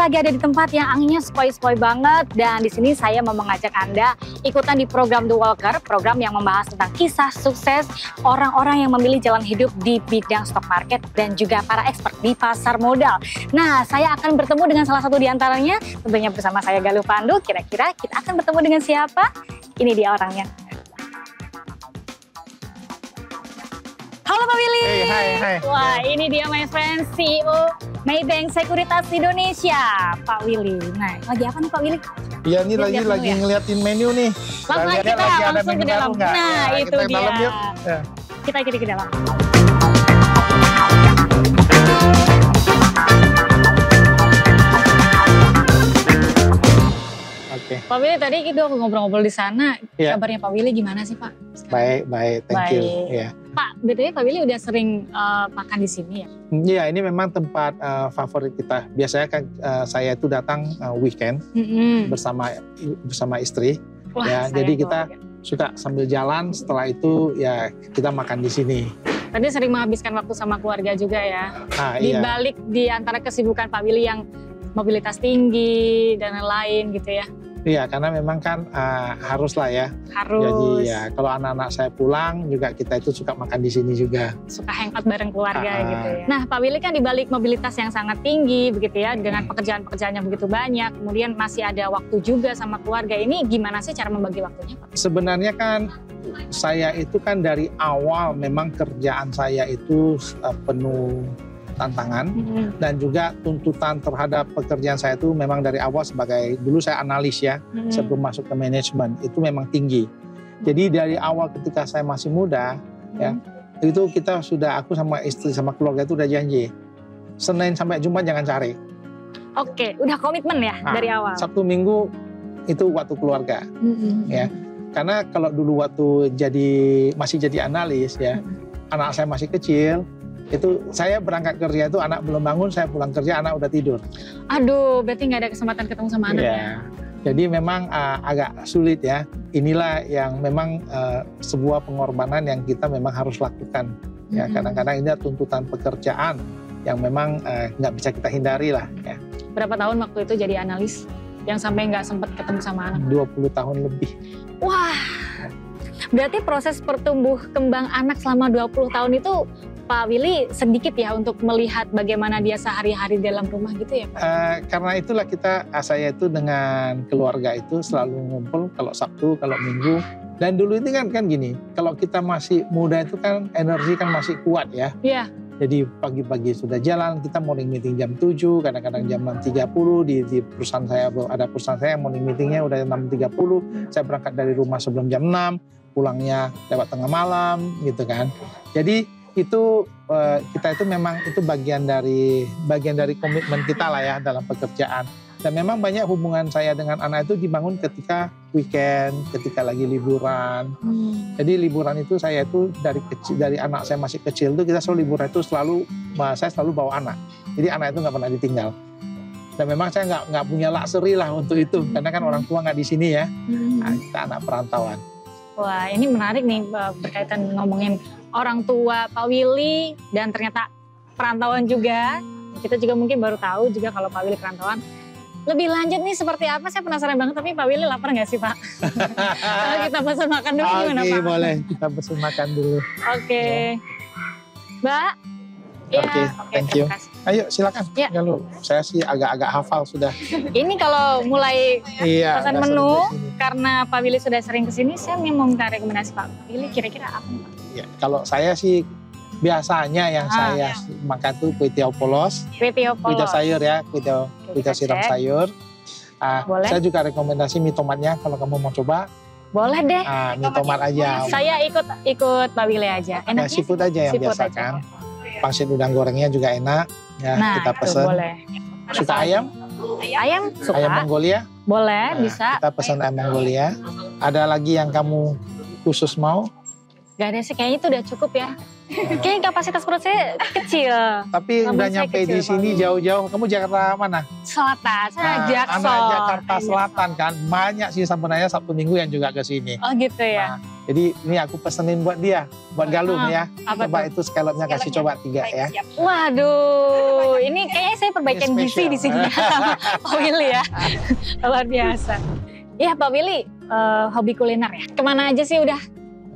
Lagi ada di tempat yang anginnya sepoi-sepoi banget, dan di sini saya mau mengajak Anda ikutan di program The Walker, program yang membahas tentang kisah sukses orang-orang yang memilih jalan hidup di bidang stock market dan juga para expert di pasar modal. Nah, saya akan bertemu dengan salah satu di antaranya, tentunya bersama saya Galuh Pandu. Kira-kira kita akan bertemu dengan siapa? Ini dia orangnya. Halo Pak Willy. Hey, hai. Wah, ini dia my friend, CEO Maybank Sekuritas Indonesia, Pak Willy. Nah, lagi apa nih Pak Willy? Iya, ini lagi ngeliatin menu nih. Langsung kita langsung ke dalam. Nah, ya, itu dia. Dalam, yuk. Ya. Kita ke dalam. Oke. Pak Willy, tadi kita ngobrol-ngobrol di sana. Ya. Kabarnya Pak Willy gimana sih Pak? Baik, thank you. Ya. Pak, betulnya Pak Willy udah sering makan di sini ya? Iya, ini memang tempat favorit kita. Biasanya kan saya itu datang weekend bersama istri. Wah, ya, jadi kita suka sambil jalan. Setelah itu ya kita makan di sini. Tadi sering menghabiskan waktu sama keluarga juga ya. Di iya. balik di antara kesibukan Pak Willy yang mobilitas tinggi dan lain-lain gitu ya. Iya, karena memang kan haruslah ya. Harus. Jadi ya kalau anak-anak saya pulang juga kita itu suka makan di sini juga. Suka hangout bareng keluarga gitu ya. Nah, Pak Willy kan dibalik mobilitas yang sangat tinggi begitu ya, dengan pekerjaan-pekerjaan yang begitu banyak, kemudian masih ada waktu juga sama keluarga. Ini gimana sih cara membagi waktunya Pak? Sebenarnya kan saya itu kan dari awal memang kerjaan saya itu penuh tantangan dan juga tuntutan terhadap pekerjaan saya itu memang dari awal sebagai, dulu saya analis ya, sebelum masuk ke manajemen, itu memang tinggi. Jadi dari awal ketika saya masih muda ya, itu aku sama istri sama keluarga itu udah janji, Senin sampai Jumat jangan cari. Oke, udah komitmen ya dari awal. Sabtu Minggu itu waktu keluarga. Ya. Karena kalau dulu waktu masih jadi analis ya, anak saya masih kecil, itu saya berangkat kerja itu anak belum bangun, saya pulang kerja anak udah tidur. Aduh, berarti nggak ada kesempatan ketemu sama anak ya? Jadi memang agak sulit ya. Inilah yang memang sebuah pengorbanan yang kita memang harus lakukan. Ya, kadang-kadang ini tuntutan pekerjaan yang memang nggak bisa kita hindari lah. Ya. Berapa tahun waktu itu jadi analis yang sampai nggak sempat ketemu sama anak? 20 tahun lebih. Wah, berarti proses pertumbuh kembang anak selama 20 tahun itu Pak Willy sedikit ya untuk melihat bagaimana dia sehari-hari dalam rumah gitu ya Pak? Karena itulah saya itu dengan keluarga itu selalu ngumpul kalau Sabtu, kalau Minggu. Dan dulu itu kan gini, kalau kita masih muda itu kan energi kan masih kuat ya. Iya. Jadi pagi-pagi sudah jalan, kita morning meeting jam 7, kadang-kadang jam 6.30 di perusahaan saya, ada perusahaan saya morning meetingnya udah 6.30, saya berangkat dari rumah sebelum jam 6, pulangnya lewat tengah malam gitu kan. Jadi itu kita itu memang itu bagian dari komitmen kita lah ya dalam pekerjaan. Dan memang banyak hubungan saya dengan anak itu dibangun ketika weekend, ketika lagi liburan. Jadi liburan itu saya itu dari anak saya masih kecil itu kita selalu liburan itu saya selalu bawa anak. Jadi anak itu nggak pernah ditinggal. Dan memang saya nggak punya luxury lah untuk itu karena kan orang tua nggak di sini ya. Nah, kita anak perantauan. Wah, ini menarik nih berkaitan ngomongin orang tua Pak Willy dan ternyata perantauan juga. Kita juga mungkin baru tahu juga kalau Pak Willy perantauan. Lebih lanjut nih seperti apa, saya penasaran banget, tapi Pak Willy lapar nggak sih Pak? Kalau kita pesan makan dulu gimana Pak? Oke, boleh, kita pesan makan dulu. Oke. Mbak? Oke, thank you. Ayo silakan. Ya. Saya sih agak-agak hafal sudah. Ini kalau mulai pesan menu, karena Pak Willy sudah sering kesini, saya mau minta rekomendasi Pak Willy kira-kira apa Pak? Ya, kalau saya sih biasanya yang saya makan tuh kue tiaw polos. Kue tiaw sayur ya, kue tiaw siram sayur. Boleh. Saya juga rekomendasi mie tomatnya kalau kamu mau coba. Boleh deh. Mie tomat aja. Saya ikut Pak Willy aja. Enaknya seafood aja yang biasa kan. Pangsit udang gorengnya juga enak. Ya, kita pesen. Boleh. Suka ayam? Ayam suka. Ayam Mongolia? Boleh, bisa. Kita pesan ayam Mongolia. Ada lagi yang kamu khusus mau? Gak ada sih, kayaknya itu udah cukup ya. Kayaknya kapasitas perut saya kecil. Tapi udah nyampe di sini jauh-jauh. Kamu Jakarta mana? Selatan, saya Jaksel. Anak Jakarta Selatan kan. Banyak sih sebenarnya Sabtu Minggu yang juga ke sini. Oh gitu ya. Jadi ini aku pesenin buat dia, buat Galung ya. Coba itu scallopnya kasih coba 3 ya. Siap. Waduh, ini kayaknya saya perbaikan gizi di sini sama Pak Willy ya. Luar biasa. Iya Pak Willy, hobi kuliner ya. Kemana aja sih udah?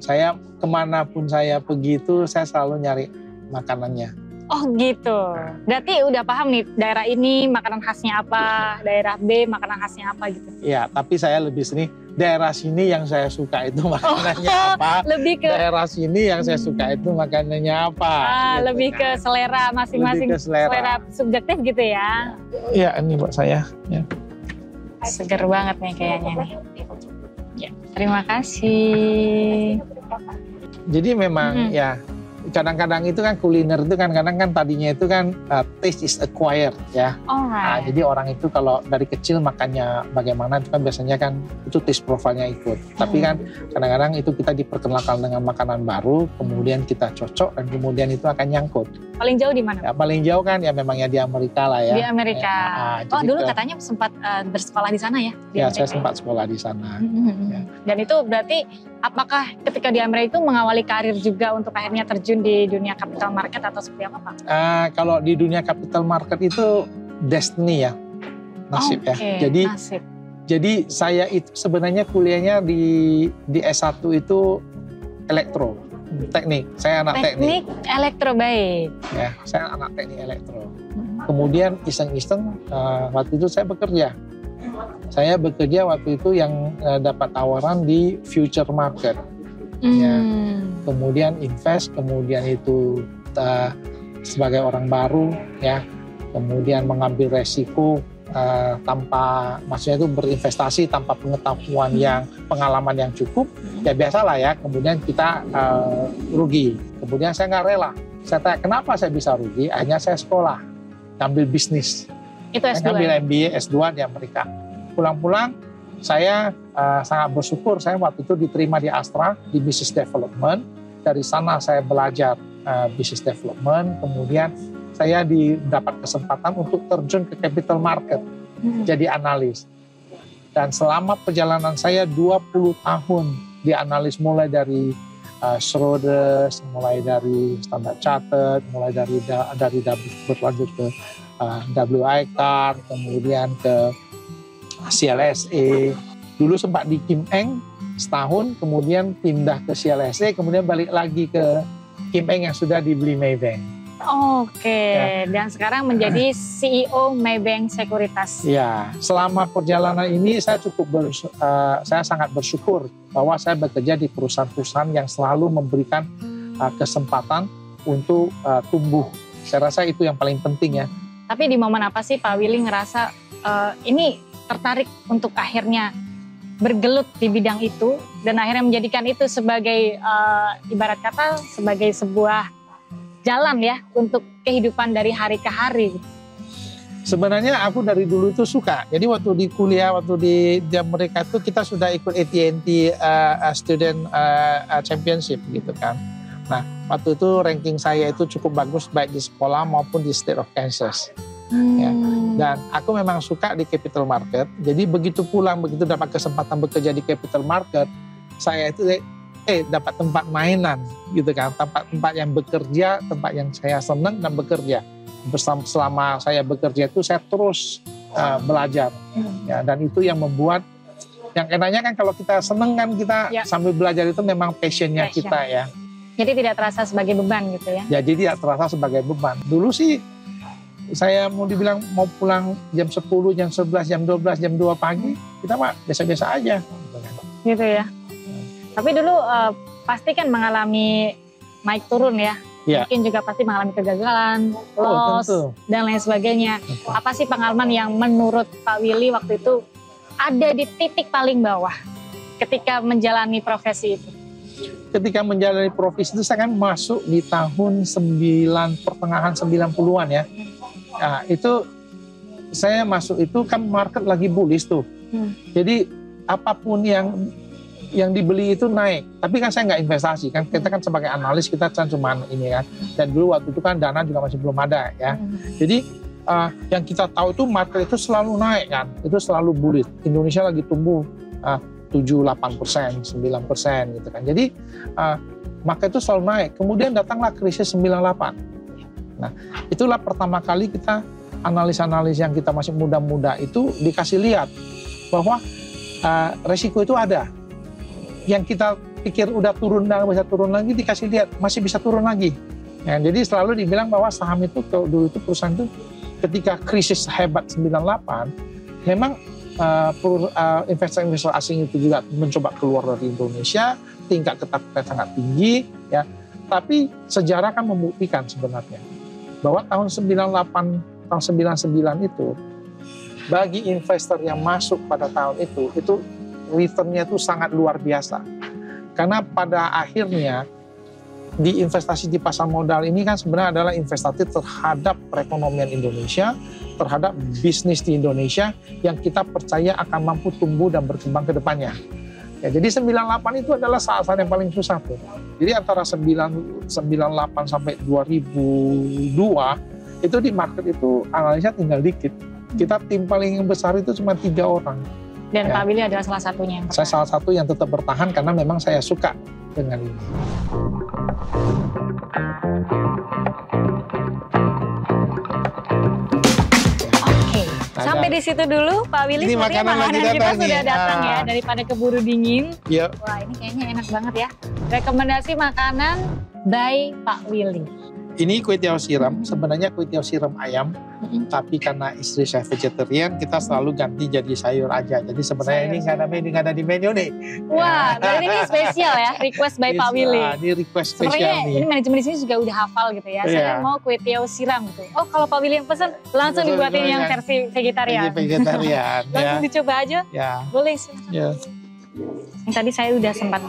Saya kemanapun saya pergi itu saya selalu nyari makanannya. Oh gitu. Berarti udah paham nih daerah ini makanan khasnya apa, daerah B makanan khasnya apa gitu. Iya, tapi saya lebih sini daerah sini yang saya suka itu makanannya apa. Lebih ke daerah sini yang saya suka itu makanannya apa. Gitu, lebih ke selera masing-masing. Selera subjektif gitu ya. Iya, ini buat saya. Ya. Seger banget nih kayaknya nih. Ya, terima kasih. Jadi memang ya kadang-kadang itu kan kuliner itu kan kadang kan tadinya itu kan taste is acquired ya. Nah, jadi orang itu kalau dari kecil makannya bagaimana itu kan biasanya kan itu taste profile-nya ikut. Tapi kan kadang-kadang itu kita diperkenalkan dengan makanan baru, kemudian kita cocok dan kemudian itu akan nyangkut. Paling jauh di mana? Ya, paling jauh kan ya memang ya di Amerika lah ya. Di Amerika. Ya, dulu katanya sempat bersekolah di sana ya? Ya, saya sempat sekolah di sana. Ya. Dan itu berarti apakah ketika di Amerika itu mengawali karir juga untuk akhirnya terjun di dunia capital market atau seperti apa Pak? Kalau di dunia capital market itu destiny ya, nasib ya. Jadi saya itu sebenarnya kuliahnya di S1 itu elektro, teknik. Saya anak teknik. Elektro, baik. Ya, saya anak teknik elektro. Kemudian iseng-iseng waktu itu saya bekerja. Saya bekerja waktu itu yang dapat tawaran di future market. Ya. Kemudian invest, kemudian itu sebagai orang baru ya, kemudian mengambil resiko tanpa, maksudnya itu berinvestasi tanpa pengetahuan pengalaman yang cukup, ya biasalah ya, kemudian kita rugi. Kemudian saya nggak rela, saya tanya kenapa saya bisa rugi, akhirnya saya sekolah, ngambil bisnis. Itu S2 saya ngambil MBA S2 di Amerika. Pulang-pulang, saya sangat bersyukur saya waktu itu diterima di Astra di business development. Dari sana saya belajar business development, kemudian saya dapat kesempatan untuk terjun ke capital market, jadi analis. Dan selama perjalanan saya 20 tahun di analis, mulai dari Schroders, mulai dari Standard Chartered, mulai dari berlanjut ke WI Card, kemudian ke CLSA. Dulu sempat di Kim Eng setahun, kemudian pindah ke CLSA, kemudian balik lagi ke Kim Eng yang sudah dibeli Maybank. Oke, ya. Dan sekarang menjadi CEO Maybank Sekuritas. Ya, selama perjalanan ini saya saya sangat bersyukur bahwa saya bekerja di perusahaan-perusahaan yang selalu memberikan kesempatan untuk tumbuh. Saya rasa itu yang paling penting ya. Tapi di momen apa sih Pak Willy ngerasa ini tertarik untuk akhirnya bergelut di bidang itu dan akhirnya menjadikan itu sebagai ibarat kata sebagai sebuah jalan ya untuk kehidupan dari hari ke hari? Sebenarnya aku dari dulu itu suka. Jadi waktu di kuliah, waktu di Amerika itu kita sudah ikut AT&T Student Championship gitu kan. Nah waktu itu ranking saya itu cukup bagus baik di sekolah maupun di State of Kansas. Ya. Dan aku memang suka di capital market. Jadi begitu pulang, begitu dapat kesempatan bekerja di capital market, saya itu dapat tempat mainan gitu kan, tempat yang bekerja, tempat yang saya senang dan bekerja. Selama saya bekerja itu saya terus belajar. Ya, dan itu yang membuat, yang enaknya kan kalau kita senang kan kita sambil belajar itu memang passionnya kita ya. Jadi tidak terasa sebagai beban gitu ya? Jadi tidak terasa sebagai beban. Dulu sih saya mau dibilang mau pulang jam 10, jam 11, jam 12, jam 2 pagi, kita mah biasa-biasa aja. Gitu ya? Tapi dulu pasti kan mengalami naik turun ya? Mungkin juga pasti mengalami kegagalan, loss, dan lain sebagainya. Apa sih pengalaman yang menurut Pak Willy waktu itu ada di titik paling bawah ketika menjalani profesi itu? Ketika menjalani profesi itu saya kan masuk di tahun pertengahan 90-an ya. Nah, itu saya masuk itu kan market lagi bullish tuh. Jadi apapun yang dibeli itu naik. Tapi kan saya nggak investasi kan. Kita kan sebagai analis kita kan cuma ini kan. Dan dulu waktu itu kan dana juga masih belum ada ya. Jadi yang kita tahu itu market itu selalu naik kan. Itu selalu bullish. Indonesia lagi tumbuh 7-8%, 9% gitu kan. Jadi market itu selalu naik. Kemudian datanglah krisis 98. Nah, itulah pertama kali kita analis-analis yang kita masih muda-muda itu dikasih lihat bahwa resiko itu ada. Yang kita pikir udah turun dan bisa turun lagi, dikasih lihat masih bisa turun lagi. Ya, jadi selalu dibilang bahwa saham itu dulu itu perusahaan itu ketika krisis hebat 98 memang investor-investor asing itu juga mencoba keluar dari Indonesia, tingkat ketakutan sangat tinggi ya. Tapi sejarah kan membuktikan sebenarnya bahwa tahun 98 tahun 99 itu bagi investor yang masuk pada tahun itu returnnya itu sangat luar biasa. Karena pada akhirnya di investasi di pasar modal ini kan sebenarnya adalah investasi terhadap perekonomian Indonesia, terhadap bisnis di Indonesia yang kita percaya akan mampu tumbuh dan berkembang ke depannya. Ya, jadi 98 itu adalah saat-saat yang paling susah tuh. Jadi antara 98 sampai 2002 itu di market itu analisnya tinggal dikit. Kita tim paling besar itu cuma 3 orang. Dan ya. Pak Willy adalah salah satunya. Saya salah satu yang tetap bertahan karena memang saya suka dengan ini. Oke, sampai di situ dulu Pak Willy. Ini makanan kita sudah datang ya, daripada keburu dingin. Yep. Wah, ini kayaknya enak banget ya. Rekomendasi makanan by Pak Willy. Ini kue tiaw siram, sebenarnya kue tiaw siram ayam, tapi karena istri saya vegetarian, kita selalu ganti jadi sayur aja. Jadi sebenarnya ini nggak ada di menu nih. Wah, berarti ini spesial ya, request by Pak Willy. Ini request spesial sebenarnya nih. Ini manajemen di sini juga udah hafal gitu ya. Saya mau kue tiaw siram gitu. Oh, kalau Pak Willy yang pesan, langsung dibuatin yang versi vegetarian. Vegetarian. Langsung dicoba aja. Ya. Boleh sih. Ya. Yang tadi saya udah sempat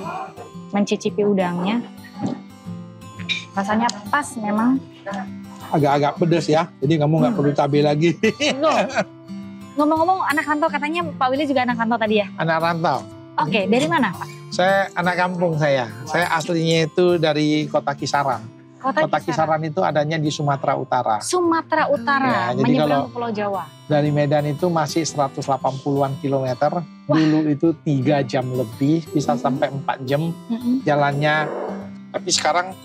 mencicipi udangnya. Rasanya pas memang. Agak-agak pedas ya, jadi kamu nggak perlu cabai lagi. Ngomong-ngomong anak rantau, katanya Pak Willy juga anak rantau tadi ya? Anak rantau. Oke, dari mana Pak? Saya anak kampung saya. Saya aslinya itu dari Kota Kisaran. Kota Kisaran itu adanya di Sumatera Utara. Sumatera Utara, ya, menyeberang ke Pulau Jawa. Dari Medan itu masih 180-an kilometer. Dulu itu 3 jam lebih, bisa sampai 4 jam jalannya. Tapi sekarang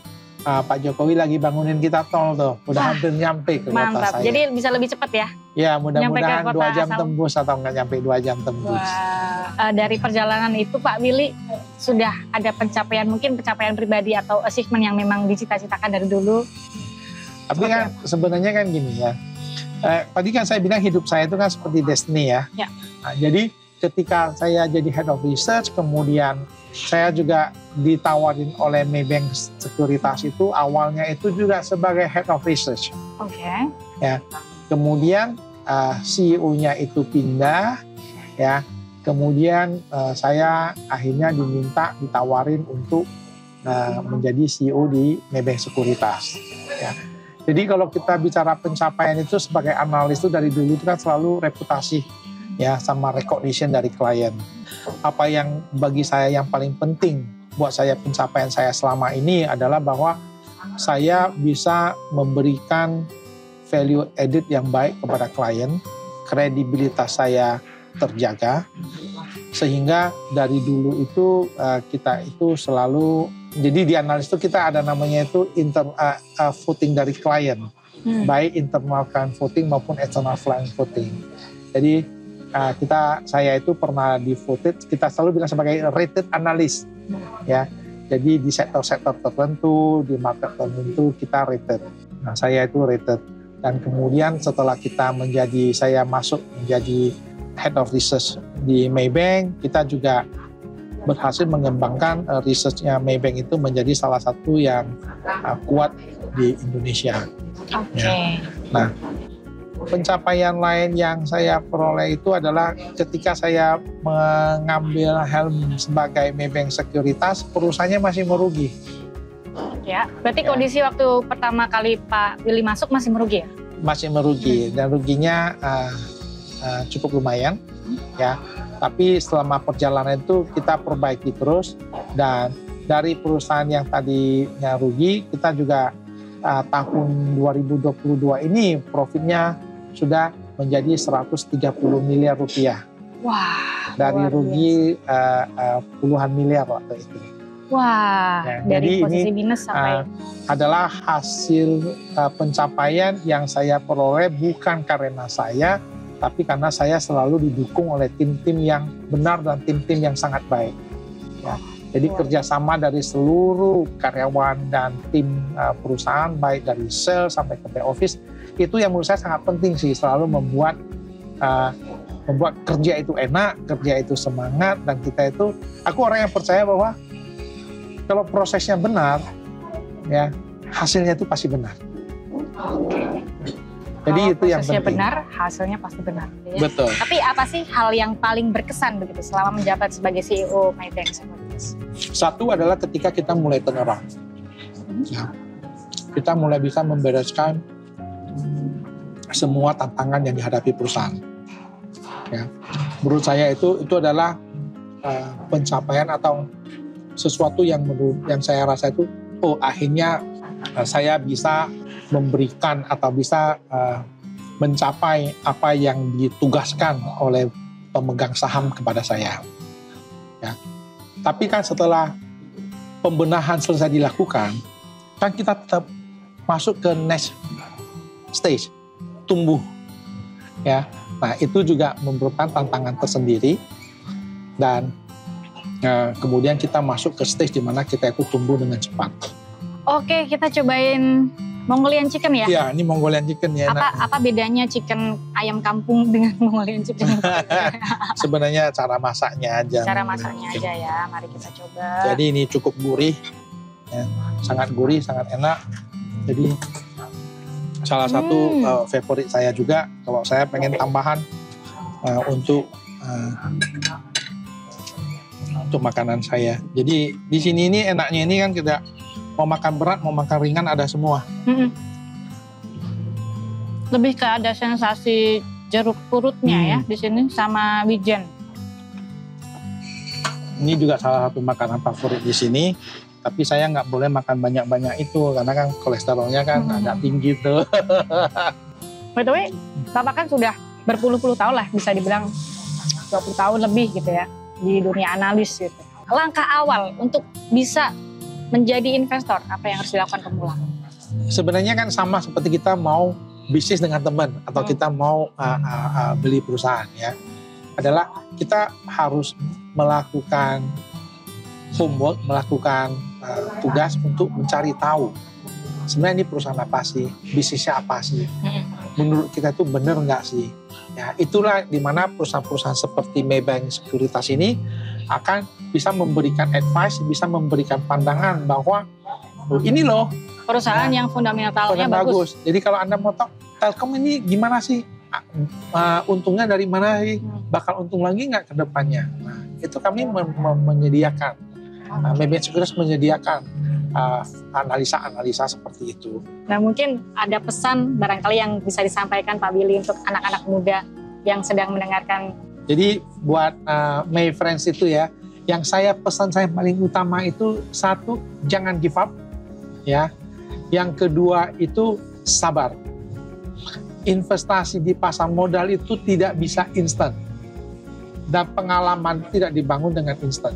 Pak Jokowi lagi bangunin kita tol tuh, udah hampir nyampe ke kota saya. Jadi bisa lebih cepat ya? Ya, mudah-mudahan 2 jam tembus atau nggak nyampe 2 jam tembus. Wah, dari perjalanan itu Pak Willy sudah ada pencapaian, mungkin pencapaian pribadi atau achievement yang memang dicita-citakan dari dulu? Tapi kan sebenarnya kan gini ya, tadi kan saya bilang hidup saya itu kan seperti destiny ya. Nah, jadi ketika saya jadi head of research, kemudian saya juga ditawarin oleh Maybank Sekuritas itu awalnya itu juga sebagai head of research. Oke. Ya, kemudian CEO-nya itu pindah, ya. Kemudian saya akhirnya ditawarin untuk menjadi CEO di Maybank Sekuritas. Ya. Jadi kalau kita bicara pencapaian itu sebagai analis itu dari dulu itu kan selalu reputasi, ya, sama recognition dari klien. Apa yang bagi saya yang paling penting buat saya pencapaian saya selama ini adalah bahwa saya bisa memberikan value added yang baik kepada klien, kredibilitas saya terjaga, sehingga dari dulu itu kita itu selalu, jadi di analis itu kita ada namanya itu voting dari klien, baik internal client voting maupun external client voting. Jadi saya itu pernah di-voted, kita selalu bilang sebagai rated analyst, ya. Jadi di sektor-sektor tertentu, di market tertentu kita rated. Nah, saya itu rated. Dan kemudian setelah saya masuk menjadi head of research di Maybank, kita juga berhasil mengembangkan research-nya Maybank itu menjadi salah satu yang kuat di Indonesia. Oke. Ya. Nah, pencapaian lain yang saya peroleh itu adalah ketika saya mengambil helm sebagai Maybank Sekuritas, perusahaannya masih merugi. Ya, berarti kondisi waktu pertama kali Pak Willy masuk masih merugi ya? Masih merugi, dan ruginya cukup lumayan, ya. Tapi selama perjalanan itu kita perbaiki terus, dan dari perusahaan yang tadinya rugi, kita juga tahun 2022 ini profitnya sudah menjadi 130 miliar rupiah. Wah, dari rugi puluhan miliar waktu itu. Wah, ya, dari posisi minus sampai adalah hasil pencapaian yang saya peroleh bukan karena saya, tapi karena saya selalu didukung oleh tim-tim yang benar dan tim-tim yang sangat baik. Ya. Jadi kerjasama dari seluruh karyawan dan tim perusahaan, baik dari sales sampai ke back office, itu yang menurut saya sangat penting sih, selalu membuat kerja itu enak, kerja itu semangat, dan kita itu, aku orang yang percaya bahwa kalau prosesnya benar, ya hasilnya itu pasti benar. Jadi kalau itu yang penting. Prosesnya benar, hasilnya pasti benar. Ya? Betul. Tapi apa sih hal yang paling berkesan begitu selama menjabat sebagai CEO Maybank Securities? Satu adalah ketika kita mulai turnaround. Ya, kita mulai bisa membereskan semua tantangan yang dihadapi perusahaan. Ya, menurut saya itu adalah pencapaian atau sesuatu yang saya rasa itu, akhirnya saya bisa memberikan atau bisa mencapai apa yang ditugaskan oleh pemegang saham kepada saya. Ya. Tapi kan setelah pembenahan selesai dilakukan, kan kita tetap masuk ke next stage, tumbuh. Ya. Nah, itu juga merupakan tantangan tersendiri, dan kemudian kita masuk ke stage di mana kita itu tumbuh dengan cepat. Oke, kita cobain Mongolian chicken ya? Iya, ini Mongolian chicken ya. Apa bedanya chicken ayam kampung dengan Mongolian chicken? Sebenarnya cara masaknya aja. Cara masaknya aja ya, mari kita coba. Jadi ini cukup gurih, ya, sangat gurih, sangat enak. Jadi salah satu favorit saya juga, kalau saya pengen tambahan untuk makanan saya. Jadi di sini ini enaknya ini kan tidak mau makan berat, mau makan ringan ada semua. Lebih ke ada sensasi jeruk purutnya ya di sini sama wijen. Ini juga salah satu makanan favorit di sini. Tapi saya nggak boleh makan banyak-banyak itu karena kan kolesterolnya kan agak tinggi tuh. By the way, Bapak kan sudah berpuluh-puluh tahun lah, bisa dibilang 20 tahun lebih gitu ya di dunia analis gitu. Langkah awal untuk bisa menjadi investor, apa yang harus dilakukan pemula? Sebenarnya kan sama seperti kita mau bisnis dengan teman atau kita mau beli perusahaan ya. Adalah kita harus melakukan homework, melakukan tugas untuk mencari tahu sebenarnya ini perusahaan apa sih, bisnisnya apa sih, menurut kita itu benar nggak sih. Ya, itulah dimana perusahaan-perusahaan seperti Maybank Sekuritas ini akan bisa memberikan advice, bisa memberikan pandangan bahwa ini loh perusahaan yang fundamentalnya bagus. Jadi kalau Anda mau tahu Telkom ini gimana sih, untungnya dari mana sih, bakal untung lagi nggak ke depannya. Nah, itu kami menyediakan, Maybank Sekuritas menyediakan analisa-analisa seperti itu. Nah, mungkin ada pesan barangkali yang bisa disampaikan Pak Billy untuk anak-anak muda yang sedang mendengarkan. Jadi buat My Friends itu ya, yang pesan saya paling utama itu, satu, jangan give up ya. Yang kedua itu sabar. Investasi di pasar modal itu tidak bisa instan. Dan pengalaman tidak dibangun dengan instan.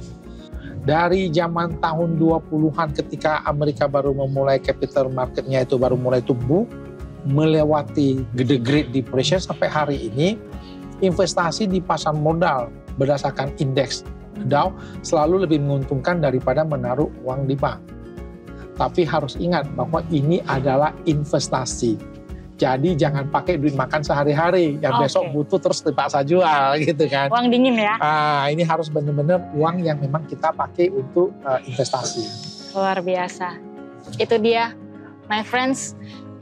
Dari zaman tahun 20-an ketika Amerika baru memulai capital marketnya itu baru mulai tumbuh, melewati the Great Depression sampai hari ini, investasi di pasar modal berdasarkan indeks Dow selalu lebih menguntungkan daripada menaruh uang di bank. Tapi harus ingat bahwa ini adalah investasi. Jadi jangan pakai duit makan sehari-hari, yang besok butuh terus dipaksa jual gitu kan. Uang dingin ya. Ini harus benar-benar uang yang memang kita pakai untuk investasi. Luar biasa. Itu dia, my friends.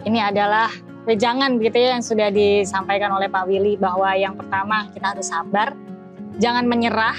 Ini adalah wejangan begitu ya yang sudah disampaikan oleh Pak Willy, bahwa yang pertama kita harus sabar, jangan menyerah,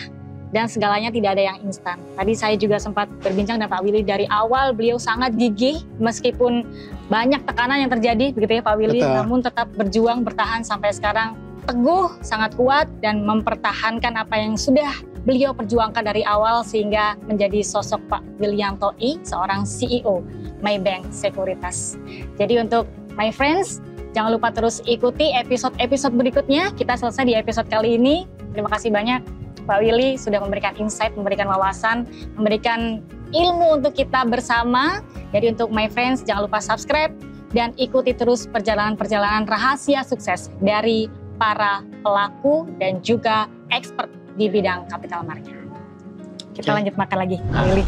dan segalanya tidak ada yang instan. Tadi saya juga sempat berbincang dengan Pak Willy, dari awal beliau sangat gigih meskipun banyak tekanan yang terjadi begitu ya Pak Willy, namun tetap berjuang bertahan sampai sekarang, teguh, sangat kuat, dan mempertahankan apa yang sudah beliau perjuangkan dari awal sehingga menjadi sosok Pak Willianto I, seorang CEO Maybank Sekuritas. Jadi untuk my friends, jangan lupa terus ikuti episode-episode berikutnya. Kita selesai di episode kali ini. Terima kasih banyak Pak Willy sudah memberikan insight, memberikan wawasan, memberikan ilmu untuk kita bersama. Jadi untuk my friends, jangan lupa subscribe dan ikuti terus perjalanan-perjalanan rahasia sukses dari para pelaku dan juga expert di bidang capital market. Kita lanjut makan lagi, Pak Willy.